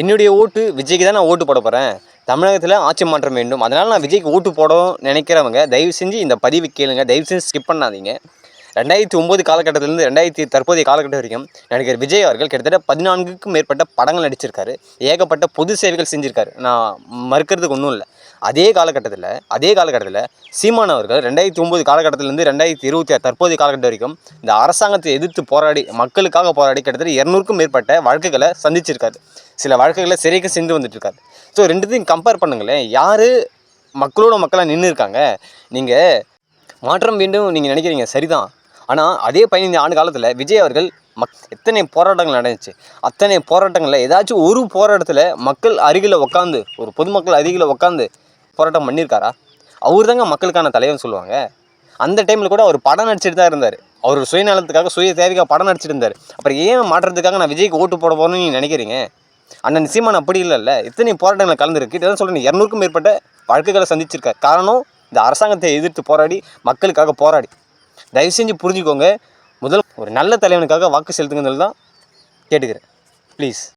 என்னுடைய ஓட்டு விஜய்க்கு தான் நான் ஓட்டு போட போகிறேன். தமிழகத்தில் ஆட்சி மாற்றம் வேண்டும், அதனால் நான் விஜய்க்கு ஓட்டு போடவும் நினைக்கிறவங்க தயவு செஞ்சு இந்த பதிவு கேளுங்க. தயவு செஞ்சு ஸ்கிப் பண்ணாதீங்க. 2009 காலகட்டத்திலேருந்து தற்போதைய காலகட்டம் வரைக்கும் நடிகர் விஜய் அவர்கள் கிட்டத்தட்ட 14க்கும் மேற்பட்ட படங்கள் நடிச்சிருக்காரு. ஏகப்பட்ட பொது சேவைகள் செஞ்சுருக்காரு. நான் மறுக்கிறதுக்கு ஒன்றும் இல்லை. அதே காலகட்டத்தில் சீமான் அவர்கள் 2009 காலகட்டத்திலேருந்து 2026 தற்போதைய காலகட்டம் வரைக்கும் இந்த அரசாங்கத்தை எதிர்த்து போராடி மக்களுக்காக போராடி கிட்டத்தட்ட 200க்கும் மேற்பட்ட வழக்குகளை சந்திச்சிருக்காரு. சில வழக்குகளை சிறைக்கு சென்று வந்துட்டுருக்காரு. ஸோ ரெண்டுத்தையும் கம்பேர் பண்ணுங்களேன். யார் மக்களோட மக்களாக நின்று இருக்காங்க? நீங்கள் மாற்றம் வேண்டும் நீங்கள் நினைக்கிறீங்க, சரிதான். ஆனால் அதே 15 ஆண்டு காலத்தில் விஜய் அவர்கள் எத்தனை போராட்டங்கள் நடந்துச்சு. அத்தனை போராட்டங்களில் ஏதாச்சும் ஒரு போராட்டத்தில் மக்கள் அருகில் உட்காந்து, ஒரு பொதுமக்கள் அருகில் உட்காந்து போராட்டம் பண்ணியிருக்காரா? அவர் தாங்க மக்களுக்கான தலைவன் சொல்லுவாங்க. அந்த டைமில் கூட அவர் படம் நடிச்சிட்டு தான் இருந்தார். அவர் சுயநலத்துக்காக சுய தேவைக்காக படம் நடிச்சிட்டு இருந்தார். அப்புறம் ஏன் மாற்றத்துக்காக நான் விஜய்க்கு ஓட்டு போட போகிறேன்னு நீங்கள் நினைக்கிறீங்க? அண்ணன் சீமான் அப்படி இல்லைல்ல. எத்தனை போராட்டங்களை கலந்துருக்கு. இதான் சொல்கிறேன், 200க்கும் மேற்பட்ட வழக்குகளை சந்திச்சிருக்கார். காரணம் இந்த அரசாங்கத்தை எதிர்த்து போராடி மக்களுக்காக போராடி. தயவு செஞ்சு புரிஞ்சுக்கோங்க. முதல் ஒரு நல்ல தலைவனுக்காக வாக்கு செலுத்துங்கிறது தான் கேட்டுக்கிறேன். ப்ளீஸ்.